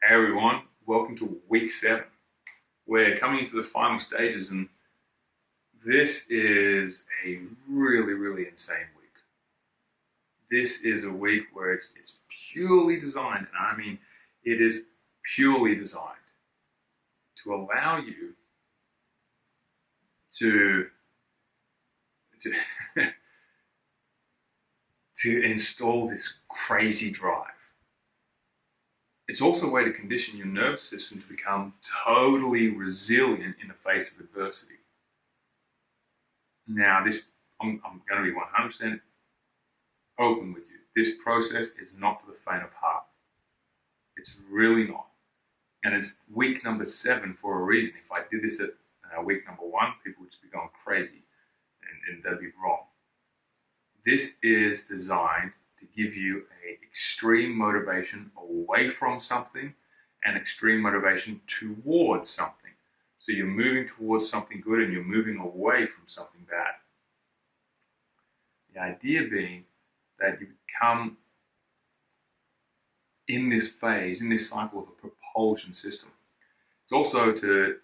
Hey everyone, welcome to week 7. We're coming into the final stages, and this is a really insane week. This is a week where it's purely designed, and I mean it is purely designed to allow you to to, to install this crazy drive. It's also a way to condition your nervous system to become totally resilient in the face of adversity. Now, I'm going to be 100% open with you. This process is not for the faint of heart. It's really not. And it's week number 7 for a reason. If I did this at week number 1, people would just be going crazy and they'd be wrong. This is designed to give you an extreme motivation away from something and extreme motivation towards something. So you're moving towards something good and you're moving away from something bad. The idea being that you become in this phase, in this cycle of a propulsion system. It's also to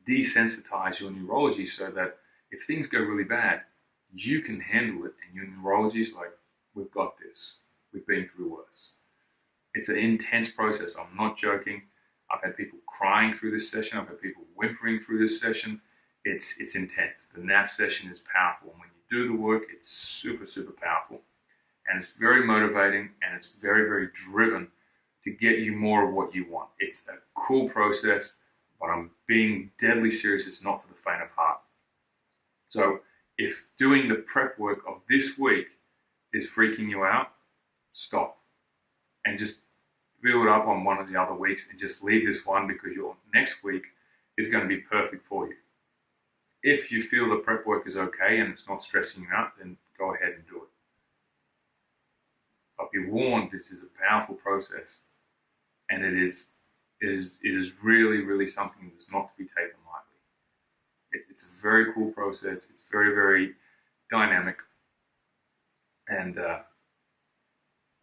desensitize your neurology so that if things go really bad, you can handle it, and your neurology is like, we've got this. We've been through worse. It's an intense process. I'm not joking. I've had people crying through this session. I've had people whimpering through this session. It's intense. The nap session is powerful. And when you do the work, it's super powerful. And it's very motivating, and it's very driven to get you more of what you want. It's a cool process, but I'm being deadly serious. It's not for the faint of heart. So if doing the prep work of this week is freaking you out, stop and just build up on one of the other weeks and just leave this one because your next week is going to be perfect for you. If you feel the prep work is okay and it's not stressing you out, then go ahead and do it. But be warned, this is a powerful process, and it is really something that's not to be taken lightly. It's a very cool process. It's very dynamic, and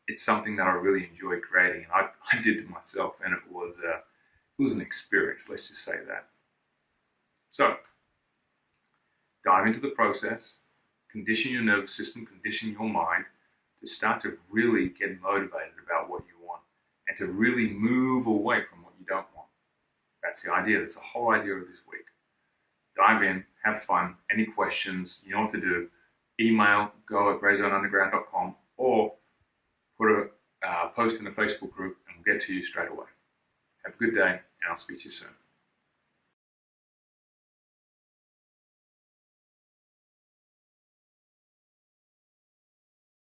it's something that I really enjoy creating. And I did to myself, and it was an experience. Let's just say that. So dive into the process, condition your nervous system, condition your mind to start to really get motivated about what you want and to really move away from what you don't want. That's the idea. That's the whole idea of this week. Dive in, have fun. Any questions, you know what to do. Email go@grayzoneunderground.com or put a post in the Facebook group and we'll get to you straight away. Have a good day, and I'll speak to you soon.